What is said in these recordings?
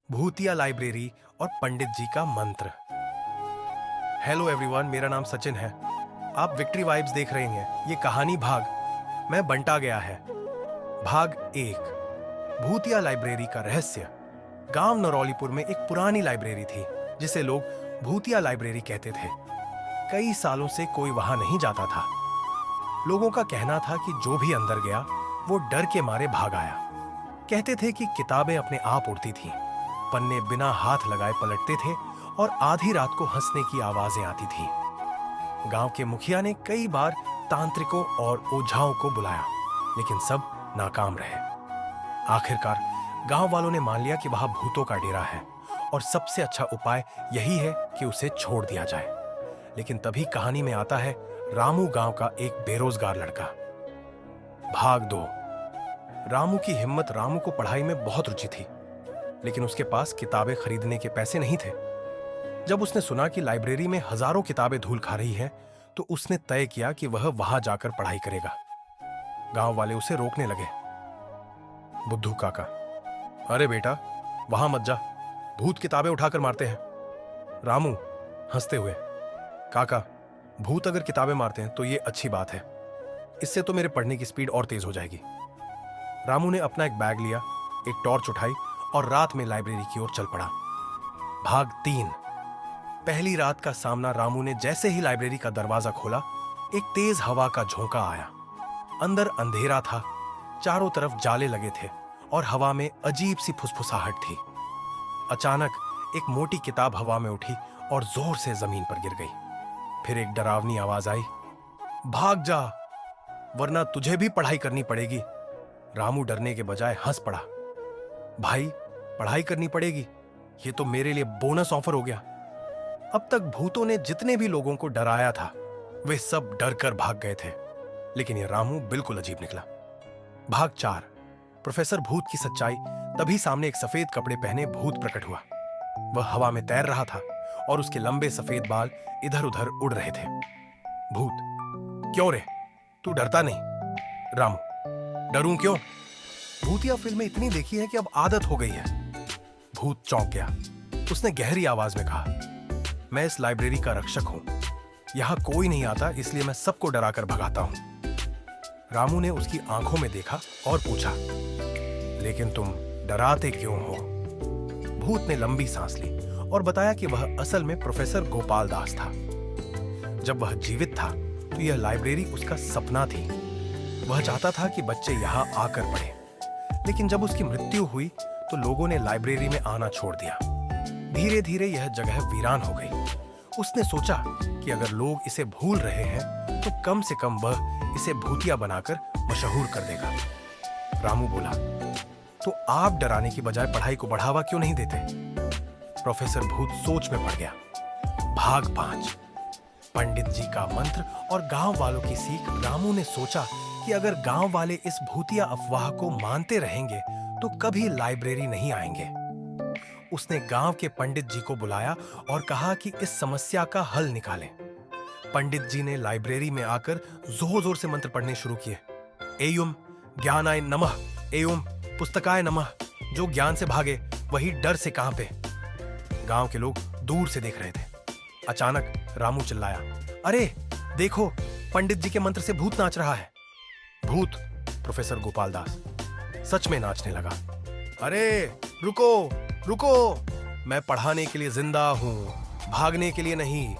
भूतिया लाइब्रेरी और पंडित जी का मंत्र। हेलो एवरीवन, मेरा नाम सचिन है। आप विक्ट्री वाइब्स देख रहे हैं। ये कहानी भाग मैं बंटा गया है। भाग 1, भूतिया लाइब्रेरी का रहस्य। गांव नरौलीपुर में एक पुरानी लाइब्रेरी थी जिसे लोग भूतिया लाइब्रेरी कहते थे। कई सालों से कोई वहां नहीं जाता था। लोगों का कहना था कि जो भी अंदर गया वो डर के मारे भाग आया। कहते थे कि किताबें अपने आप उड़ती थीं, पन्ने बिना हाथ लगाए पलटते थे और आधी रात को हंसने की आवाजें आती थीं। गांव के मुखिया ने कई बार तांत्रिकों और ओझाओं को बुलाया, लेकिन सब नाकाम रहे। आखिरकार गांव वालों ने मान लिया कि वहां भूतों का डेरा है और सबसे अच्छा उपाय यही है कि उसे छोड़ दिया जाए। लेकिन तभी कहानी में आता है रामू गांव का एक बेरोजगार लड़का। भाग 2। रामू की हिम्मत। रामू को पढ़ाई में बहुत रुचि थी, लेकिन उसके पास किताबें खरीदने के पैसे नहीं थे। जब उसने सुना कि लाइब्रेरी में हजारों किताबें धूल खा रही हैं, तो उसने तय किया कि वह वहां जाकर पढ़ाई करेगा। गांव वाले उसे रोकने लगे। बुद्धू काका, अरे बेटा, वहां मत जा, भूत किताबें उठाकर मारते हैं। रामू हंसते हुए, काका, भूत अगर किताबें मारते हैं तो ये अच्छी बात है, इससे तो मेरे पढ़ने की स्पीड और तेज हो जाएगी। रामू ने अपना एक बैग लिया, एक टॉर्च उठाई और रात में लाइब्रेरी की ओर चल पड़ा। भाग 3। पहली रात का सामना। रामू ने जैसे ही लाइब्रेरी का दरवाजा खोला, एक तेज हवा का झोंका आया। अंदर अंधेरा था, चारों तरफ जाले लगे थे और हवा में अजीब सी फुसफुसाहट थी। अचानक एक मोटी किताब हवा में उठी और जोर से जमीन पर गिर गई। फिर एक डरावनी आवाज आई, भाग जा, वरना तुझे भी पढ़ाई करनी पड़ेगी। रामू डरने के बजाय हंस पड़ा। भाई, पढ़ाई करनी पड़ेगी, ये तो मेरे लिए बोनस ऑफर हो गया। अब तक भूतों ने जितने भी लोगों को डराया था, वे सब डर कर भाग गए थे, लेकिन यह रामू बिल्कुल अजीब निकला। भाग 4। प्रोफेसर भूत की सच्चाई। तभी सामने एक सफेद कपड़े पहने भूत प्रकट हुआ। वह हवा में तैर रहा था और उसके लंबे सफेद बाल इधर उधर उड़ रहे थे। भूत, क्यों रे, तू डरता नहीं? रामू, डरूं क्यों? भूतिया फिल्में इतनी देखी है कि अब आदत हो गई है। भूत चौंक गया। उसने गहरी आवाज में कहा, मैं इस लाइब्रेरी का रक्षक हूं। यहां कोई नहीं आता, इसलिए मैं सबको डराकर भगाता हूं। रामू ने उसकी आंखों में देखा और पूछा, लेकिन तुम डराते क्यों हो? भूत ने लंबी सांस ली और बताया कि वह असल में प्रोफेसर गोपाल दास था। जब वह जीवित था तो यह लाइब्रेरी उसका सपना थी। वह चाहता था कि बच्चे यहां आकर पढ़ें, लेकिन जब उसकी मृत्यु हुई तो लोगों ने लाइब्रेरी में आना छोड़ दिया। धीरे धीरे यह जगह वीरान हो गई। उसने सोचा कि अगर लोग इसे भूल रहे हैं तो कम से कम वह इसे भूतिया बनाकर मशहूर कर देगा। रामू बोला, तो आप डराने की बजाय पढ़ाई को बढ़ावा क्यों नहीं देते? प्रोफेसर भूत सोच में पड़ गया। भाग 5। पंडित जी का मंत्र और गांव वालों की सीख। रामू ने सोचा कि अगर गांव वाले इस भूतिया अफवाह को मानते रहेंगे तो कभी लाइब्रेरी नहीं आएंगे। उसने गांव के पंडित जी को बुलाया और कहा कि इस समस्या का हल निकालें। पंडित जी ने लाइब्रेरी में आकर जोर जोर से मंत्र पढ़ने शुरू किए। एयुम ज्ञानाय नमः, एयुम पुस्तकाय नमः। जो ज्ञान से भागे वही डर से कांपे। गांव के लोग दूर से देख रहे थे। अचानक रामू चिल्लाया, अरे देखो, पंडित जी के मंत्र से भूत नाच रहा है। भूत, प्रोफेसर गोपाल दास, सच में नाचने लगा। अरे रुको रुको, मैं पढ़ाने के लिए जिंदा हूं, भागने के लिए नहीं।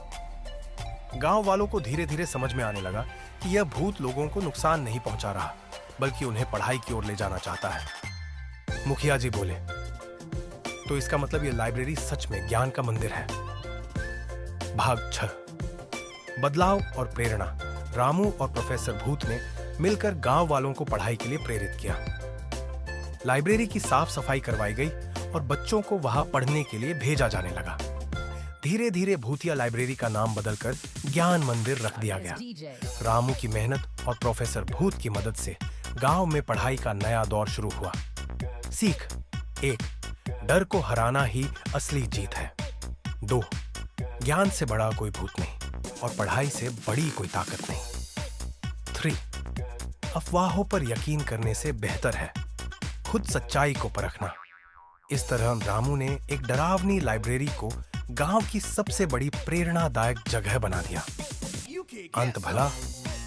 गांव वालों को धीरे धीरे समझ में आने लगा कि यह भूत लोगों को नुकसान नहीं पहुंचा रहा, बल्कि उन्हें पढ़ाई की ओर ले जाना चाहता है। मुखिया जी बोले, तो इसका मतलब यह लाइब्रेरी सच में ज्ञान का मंदिर है। भाग 6। बदलाव और प्रेरणा। रामू और प्रोफेसर भूत ने मिलकर गांव वालों को पढ़ाई के लिए प्रेरित किया। लाइब्रेरी की साफ सफाई करवाई गई और बच्चों को वहां पढ़ने के लिए भेजा जाने लगा। धीरे धीरे भूतिया लाइब्रेरी का नाम बदलकर ज्ञान मंदिर रख दिया गया। रामू की मेहनत और प्रोफेसर भूत की मदद से गांव में पढ़ाई का नया दौर शुरू हुआ। सीख 1, डर को हराना ही असली जीत है। 2, ज्ञान से बड़ा कोई भूत नहीं और पढ़ाई से बड़ी कोई ताकत नहीं। 3, अफवाहों पर यकीन करने से बेहतर है खुद सच्चाई को परखना। इस तरह रामू ने एक डरावनी लाइब्रेरी को गांव की सबसे बड़ी प्रेरणादायक जगह बना दिया। अंत भला